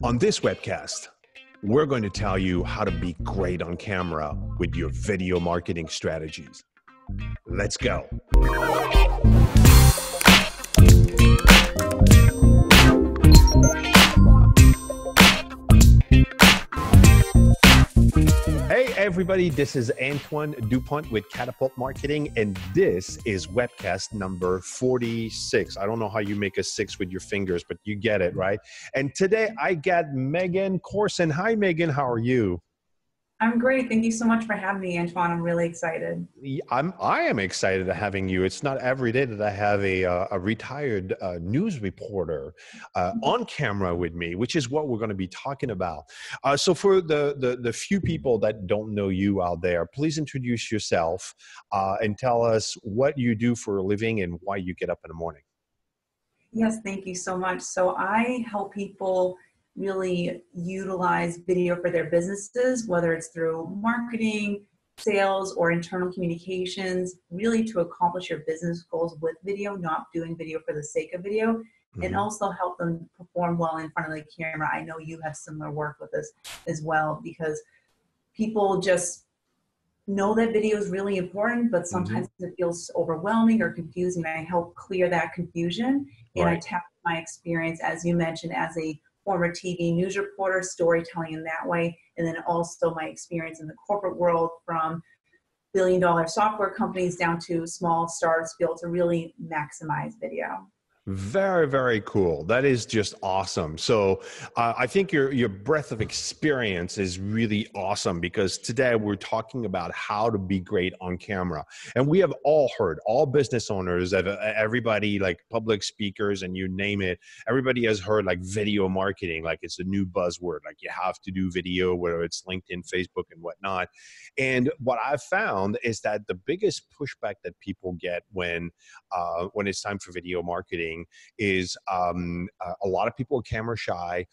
On this webcast, we're going to tell you how to be great on camera with your video marketing strategies. Let's go. Hey everybody, this is Antoine Dupont with Catapult Marketing, and this is webcast number 46. I don't know how you make a 6 with your fingers, but you get it, right? And today I got Meaghan Corson. Hi Meaghan, how are you? I'm great. Thank you so much for having me, Antoine. I'm really excited. I am excited to having you. It's not every day that I have a retired news reporter on camera with me, which is what we're going to be talking about. So for the few people that don't know you out there, please introduce yourself and tell us what you do for a living and why you get up in the morning. Yes, thank you so much. So I help people really utilize video for their businesses, whether it's through marketing, sales, or internal communications, really to accomplish your business goals with video, not doing video for the sake of video, and also help them perform well in front of the camera. I know you have similar work with this as well, because people just know that video is really important, but sometimes it feels overwhelming or confusing. I help clear that confusion, and I tap my experience, as you mentioned, as a former TV news reporter, storytelling in that way, and then also my experience in the corporate world, from billion-dollar software companies down to small startups, be able to really maximize video. Very, very cool. That is just awesome. So I think your breadth of experience is really awesome, because today we're talking about how to be great on camera. And we have all heard, all business owners, everybody, like public speakers and you name it, everybody has heard like video marketing, like it's a new buzzword, like you have to do video, whether it's LinkedIn, Facebook and whatnot. And what I've found is that the biggest pushback that people get when it's time for video marketing is a lot of people are camera shy.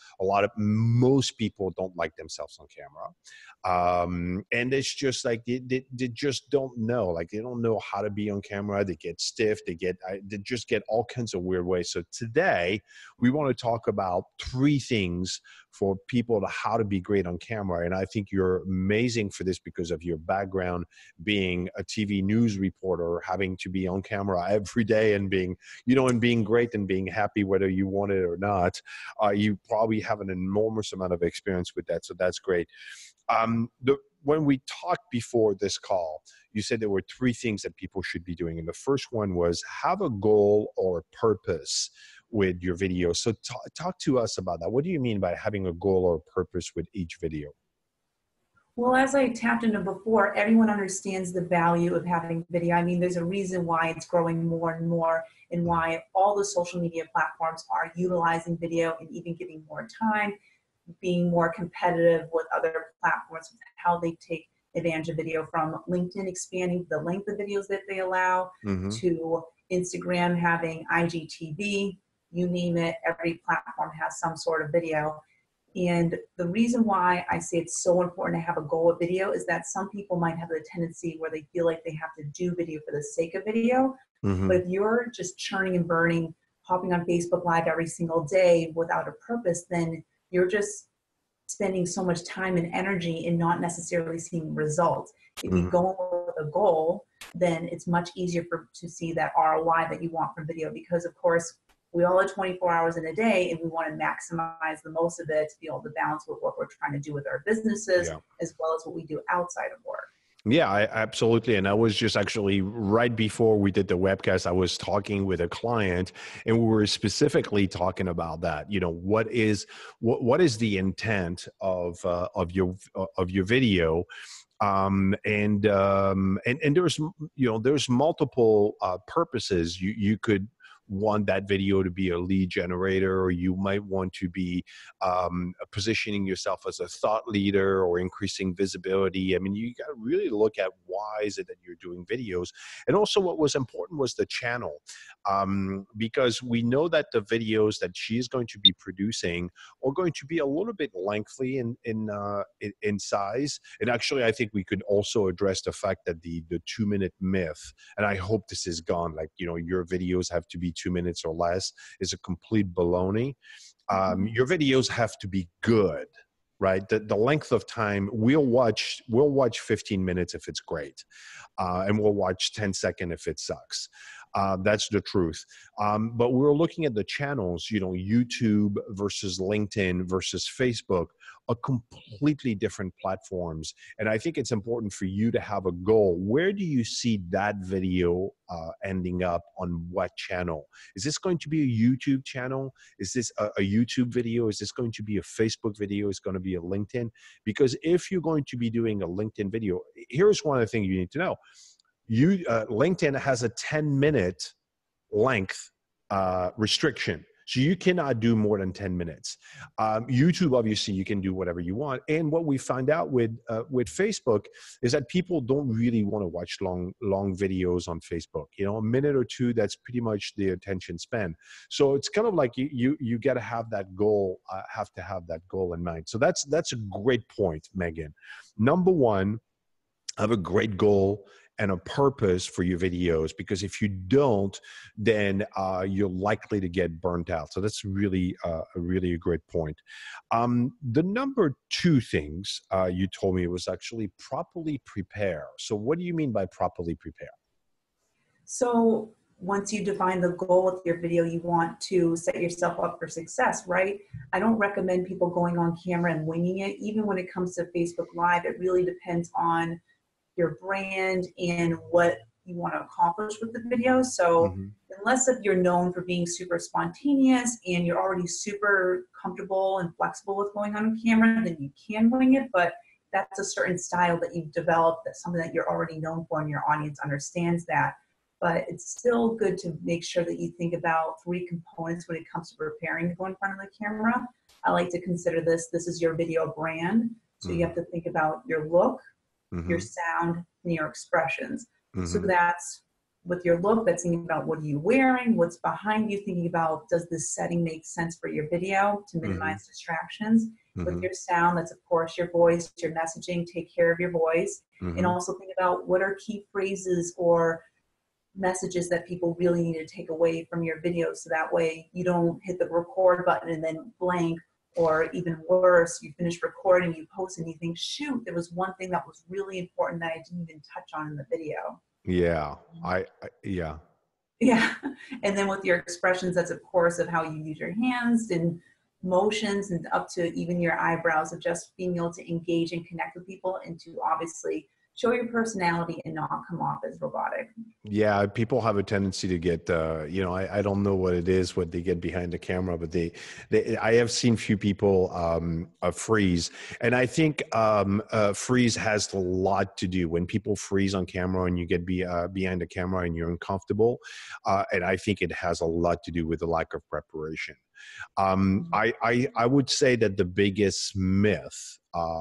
Most people don't like themselves on camera. And it's just like, they just don't know, like they don't know how to be on camera. They get stiff, they just get all kinds of weird ways. So today we want to talk about 3 things for people to how to be great on camera. And I think you're amazing for this because of your background, being a TV news reporter, having to be on camera every day and being great and being happy whether you want it or not. You probably have an enormous amount of experience with that, so that's great. When we talked before this call, you said there were 3 things that people should be doing, and the first one was have a goal or a purpose with your video. So talk to us about that. What do you mean by having a goal or a purpose with each video? Well, as I tapped into before, everyone understands the value of having video. I mean, there's a reason why it's growing more and more, and why all the social media platforms are utilizing video and even giving more time, being more competitive with other platforms, how they take advantage of video, from LinkedIn expanding the length of videos that they allow, to Instagram having IGTV, you name it, every platform has some sort of video. And the reason why I say it's so important to have a goal with video is that some people might have the tendency where they feel like they have to do video for the sake of video. But if you're just churning and burning, hopping on Facebook Live every single day without a purpose, then you're just spending so much time and energy and not necessarily seeing results. If you go with a goal, then it's much easier to see that ROI that you want from video, because of course we all have 24 hours in a day, and we want to maximize the most of it to be able to balance with what we're trying to do with our businesses, as well as what we do outside of work. Yeah, absolutely. And I was just actually right before we did the webcast, I was talking with a client, and we were specifically talking about that. You know, what is the intent of your video? And there's multiple purposes. You could want that video to be a lead generator, or you might want to be positioning yourself as a thought leader or increasing visibility. I mean, you got to really look at why is it that you're doing videos. And also what was important was the channel, because we know that the videos that she is going to be producing are going to be a little bit lengthy in size. And actually, I think we could also address the fact that the 2-minute myth, and I hope this is gone, like, you know, your videos have to be 2 minutes or less, is a complete baloney. Your videos have to be good, right? The length of time, we'll watch 15 minutes if it's great, and we'll watch 10 seconds if it sucks. That's the truth. But we're looking at the channels, YouTube versus LinkedIn versus Facebook, are completely different platforms. And I think it's important for you to have a goal. Where do you see that video ending up on what channel? Is this going to be a YouTube channel? Is this a YouTube video? Is this going to be a Facebook video? Is it going to be a LinkedIn? Because if you're going to be doing a LinkedIn video, here's one of the things you need to know. LinkedIn has a 10-minute length restriction. So you cannot do more than 10 minutes. YouTube, obviously, you can do whatever you want. And what we find out with Facebook is that people don't really want to watch long videos on Facebook. A minute or two, that's pretty much the attention span. So it's kind of like you got to have that goal, have to have that goal in mind. So that's a great point, Meaghan. Number one, have a great goal and a purpose for your videos, because if you don't, then you're likely to get burnt out. So that's really a great point. The number two things you told me was actually properly prepare. So what do you mean by properly prepare? So once you define the goal with your video, you want to set yourself up for success, right? I don't recommend people going on camera and winging it. Even when it comes to Facebook Live, it really depends on your brand and what you want to accomplish with the video. So unless if you're known for being super spontaneous and you're already super comfortable and flexible with going on camera, then you can wing it, but that's a certain style that you've developed, that's something that you're already known for and your audience understands that. But it's still good to make sure that you think about three components when it comes to preparing to go in front of the camera. I like to consider this is your video brand. So you have to think about your look, your sound, and your expressions. So that's with your look, that's thinking about what are you wearing, what's behind you, thinking about does this setting make sense for your video to minimize distractions. With your sound, that's of course your voice, your messaging, take care of your voice. And also think about what are key phrases or messages that people really need to take away from your video, so that way you don't hit the record button and then blank. Or even worse, you finish recording, you post, and you think, shoot, there was one thing that was really important that I didn't even touch on in the video. Yeah, Yeah. And then with your expressions, that's of course of how you use your hands and motions and up to even your eyebrows, of just being able to engage and connect with people and to obviously show your personality and not come off as robotic. Yeah, people have a tendency to get, I don't know what it is, what they get behind the camera, but I have seen few people freeze. And I think freeze has a lot to do when people freeze on camera and you get behind the camera and you're uncomfortable. And I think it has a lot to do with the lack of preparation. I would say that the biggest myth,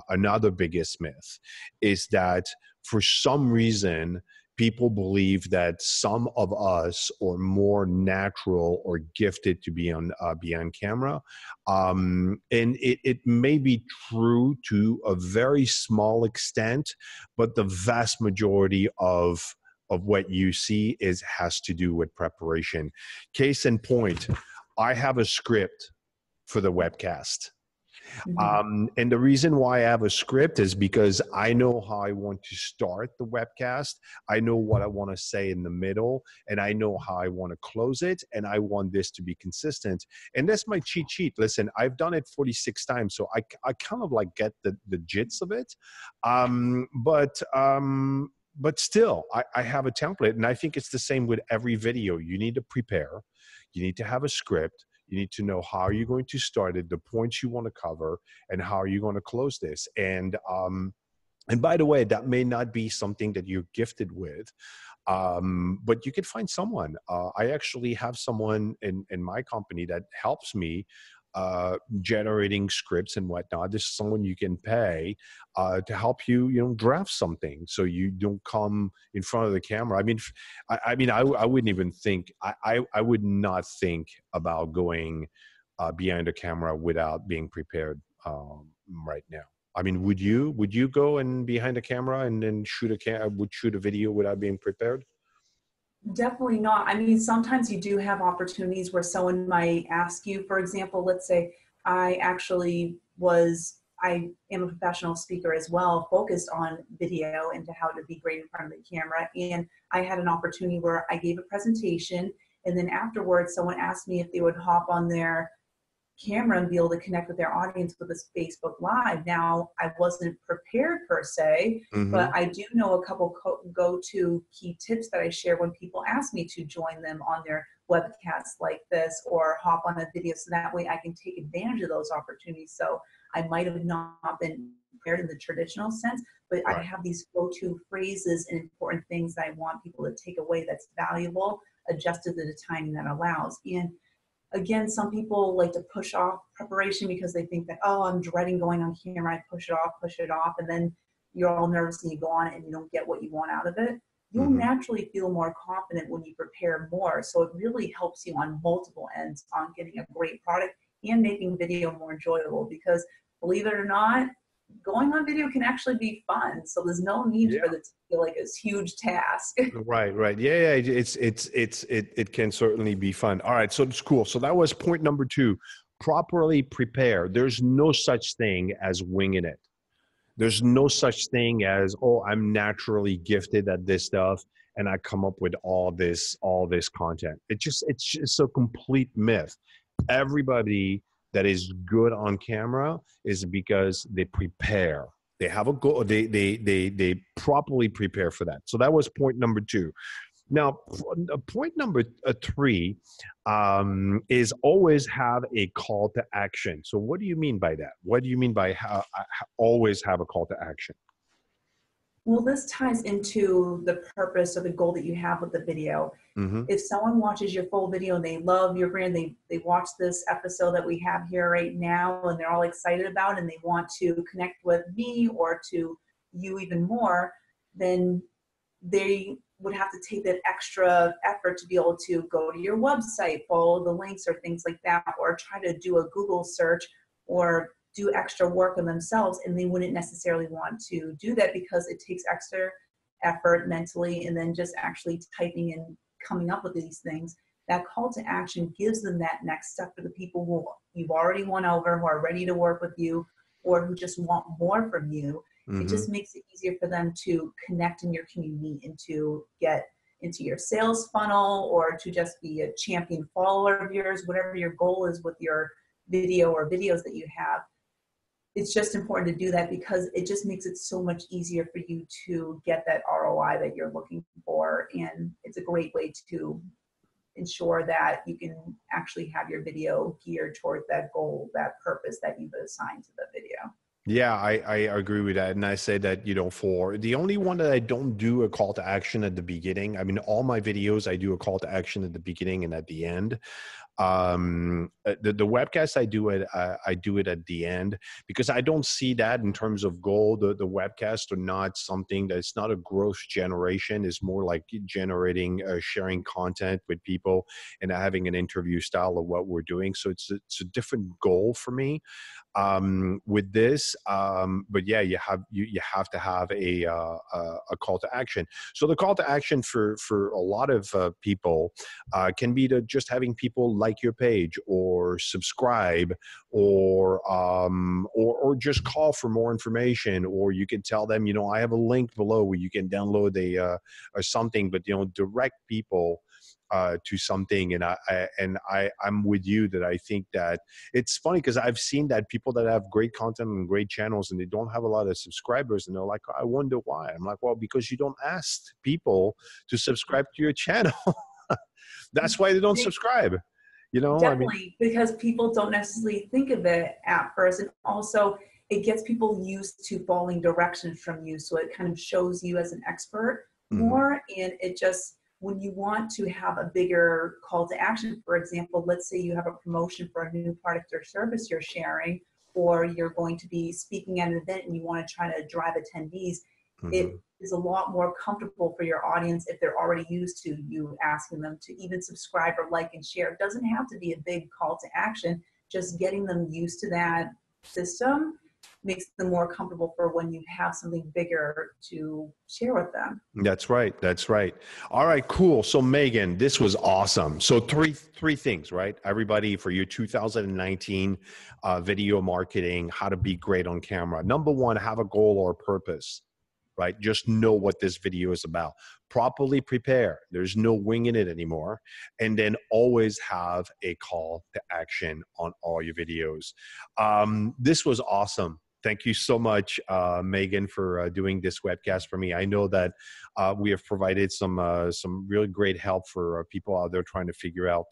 another biggest myth, is that for some reason, people believe that some of us are more natural or gifted to be on behind camera. And it may be true to a very small extent, but the vast majority of what you see has to do with preparation. Case in point, I have a script for the webcast. And the reason why I have a script is because I know how I want to start the webcast. I know what I want to say in the middle, and I know how I want to close it. And I want this to be consistent. And that's my cheat sheet. Listen, I've done it 46 times, so I kind of like get the gist of it. But still, I have a template, and I think it's the same with every video. You need to prepare. You need to have a script. You need to know how you're going to start it, the points you want to cover, and how you're going to close this. And by the way, that may not be something that you're gifted with, but you could find someone. I actually have someone in my company that helps me generating scripts and whatnot. This is someone you can pay to help you, draft something, so you don't come in front of the camera. I wouldn't even think. I would not think about going behind the camera without being prepared right now. I mean, would you go and behind the camera and then shoot a video without being prepared? Definitely not. I mean, sometimes you do have opportunities where someone might ask you, for example, let's say I am a professional speaker as well, focused on video and to how to be great in front of the camera. And I had an opportunity where I gave a presentation, and then afterwards someone asked me if they would hop on their camera and be able to connect with their audience with this Facebook Live. Now, I wasn't prepared per se, but Mm-hmm. I do know a couple go-to key tips that I share when people ask me to join them on their webcasts like this or hop on a video, so that way I can take advantage of those opportunities. So I might have not been prepared in the traditional sense, but I Right. have these go-to phrases and important things that I want people to take away that's valuable, adjusted to the timing that allows. And again, some people like to push off preparation because they think that, oh, I'm dreading going on camera. I push it off, and then you're all nervous and you go on it and you don't get what you want out of it. You'll Mm-hmm. naturally feel more confident when you prepare more. So it really helps you on multiple ends on getting a great product and making video more enjoyable, because believe it or not, going on video can actually be fun. So there's no need Yeah. for it to feel like this huge task. Right, right. Yeah, yeah. It can certainly be fun. All right, so it's cool. So that was point number two. Properly prepare. There's no such thing as winging it. There's no such thing as, oh, I'm naturally gifted at this stuff and I come up with all this content. It's a complete myth. Everybody that is good on camera is because they prepare. They have a goal. They properly prepare for that. So that was point number two. Now, point number three is always have a call to action. So, what do you mean by that? What do you mean by always have a call to action? Well, this ties into the purpose or the goal that you have with the video. Mm-hmm. If someone watches your full video and they love your brand, they watch this episode that we have here right now and they're all excited about it and they want to connect with me or to you even more, then they would have to take that extra effort to be able to go to your website, follow the links or things like that, or try to do a Google search or do extra work on themselves. And they wouldn't necessarily want to do that because it takes extra effort mentally, and then just actually typing and coming up with these things. That call to action gives them that next step for the people who you've already won over, who are ready to work with you, or who just want more from you. It Mm-hmm. just makes it easier for them to connect in your community and to get into your sales funnel, or to just be a champion follower of yours, whatever your goal is with your video or videos that you have. It's just important to do that because it just makes it so much easier for you to get that ROI that you're looking for. And it's a great way to ensure that you can actually have your video geared toward that goal, that purpose that you've assigned to the video. Yeah, I agree with that. And I say that, for the only one that I don't do a call to action at the beginning, I mean, all my videos, I do a call to action at the beginning and at the end. The webcast I do it at the end because I don't see that in terms of goal. The webcast are not something that's not a growth generation. It's more like generating sharing content with people and having an interview style of what we're doing. So it's a different goal for me with this. But yeah, you have to have a call to action. So the call to action for a lot of people can be to just having people like your page or subscribe or just call for more information, or you can tell them, I have a link below where you can download or something, but direct people to something. And I'm with you that I think that it's funny because I've seen that people that have great content and great channels and they don't have a lot of subscribers, and they're like, I wonder why. I'm like, well, because you don't ask people to subscribe to your channel. That's why they don't subscribe. I mean, Definitely, because people don't necessarily think of it at first. And also, it gets people used to following directions from you. So it kind of shows you as an expert mhm, more. And it just, when you want to have a bigger call to action, for example, let's say you have a promotion for a new product or service you're sharing, or you're going to be speaking at an event and you want to try to drive attendees, it mhm. is a lot more comfortable for your audience if they're already used to you asking them to even subscribe or like and share. It doesn't have to be a big call to action, just getting them used to that system makes them more comfortable for when you have something bigger to share with them. That's right. That's right. All right, cool. So Meaghan, this was awesome. So three things, right? Everybody, for your 2019 video marketing, how to be great on camera. Number one, have a goal or a purpose, right? Just know what this video is about. Properly prepare. There's no winging it anymore. And then always have a call to action on all your videos. This was awesome. Thank you so much, Meaghan, for doing this webcast for me. I know that we have provided some really great help for people out there trying to figure out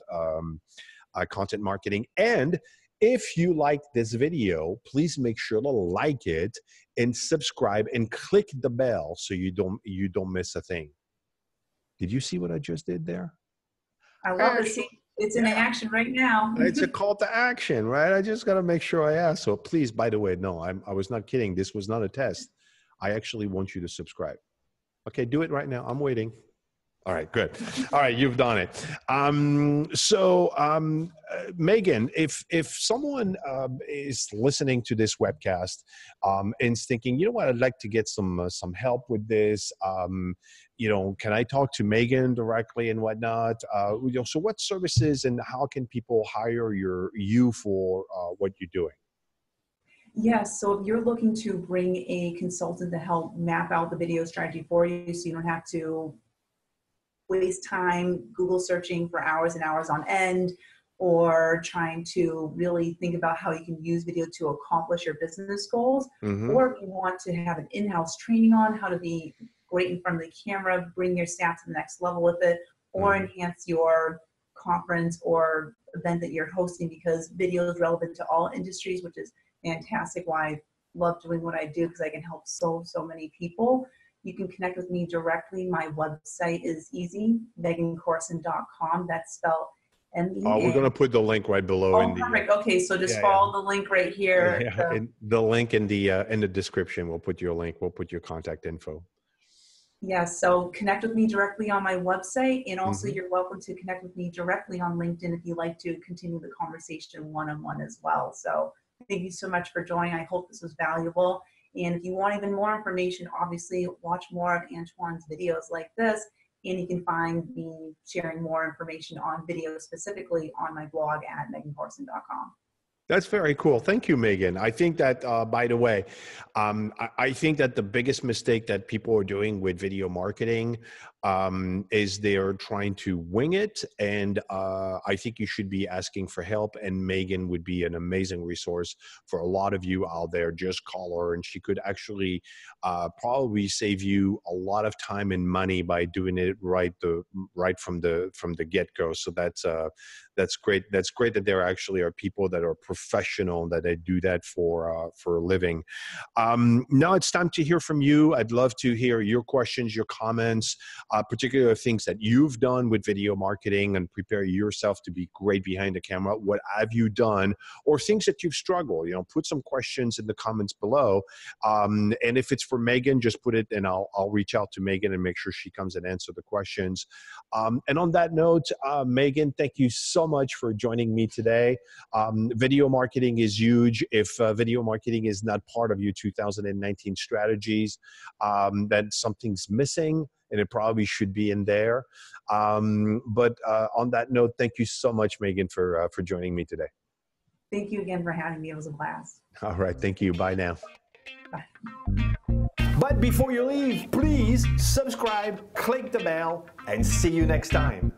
content marketing. And if you like this video, please make sure to like it and subscribe and click the bell so you don't miss a thing. Did you see what I just did there? I love it. See, it's in action right now. It's a call to action, right? I just got to make sure I ask. So please, by the way, no, I was not kidding. This was not a test. I actually want you to subscribe. Okay, do it right now. I'm waiting. All right, good. All right, you've done it. Meaghan, if someone is listening to this webcast and is thinking, you know what, I'd like to get some help with this, can I talk to Meaghan directly and whatnot? So what services and how can people hire you for what you're doing? Yes, so if you're looking to bring a consultant to help map out the video strategy for you so you don't have to waste time Google searching for hours and hours on end, or trying to really think about how you can use video to accomplish your business goals, or if you want to have an in-house training on how to be great in front of the camera, bring your staff to the next level with it, or enhance your conference or event that you're hosting, because video is relevant to all industries, which is fantastic, why I love doing what I do, because I can help so many people. You can connect with me directly. My website is easy, meaghancorson.com. That's spelled M-E-A. Oh, we're going to put the link right below. Oh, perfect. Okay, so just follow the link right here. Yeah, the link in the description. We'll put your link. We'll put your contact info. Yes, so connect with me directly on my website, and also you're welcome to connect with me directly on LinkedIn if you'd like to continue the conversation one-on-one as well. So thank you so much for joining. I hope this was valuable. And if you want even more information, obviously watch more of Antoine's videos like this, and you can find me sharing more information on video specifically on my blog at meaghancorson.com. That's very cool. Thank you, Meaghan. I think that, by the way, I think that the biggest mistake that people are doing with video marketing is they're trying to wing it. And I think you should be asking for help. And Meaghan would be an amazing resource for a lot of you out there. Just call her, and she could actually probably save you a lot of time and money by doing it right from the get-go. So that's great. That's great that there actually are people that are professional, that they do that for a living. Now it's time to hear from you. I'd love to hear your questions, your comments, particular things that you've done with video marketing and prepare yourself to be great behind the camera. What have you done, or things that you've struggled? Put some questions in the comments below. And if it's for Meaghan, just put it, and I'll reach out to Meaghan and make sure she comes and answer the questions. And on that note, Meaghan, thank you so much for joining me today. Video marketing is huge. If video marketing is not part of your 2019 strategies, then something's missing, and it probably should be in there. But on that note, thank you so much, Meaghan, for joining me today. Thank you again for having me. It was a blast. All right. Thank you. Bye now. Bye. But before you leave, please subscribe, click the bell, and see you next time.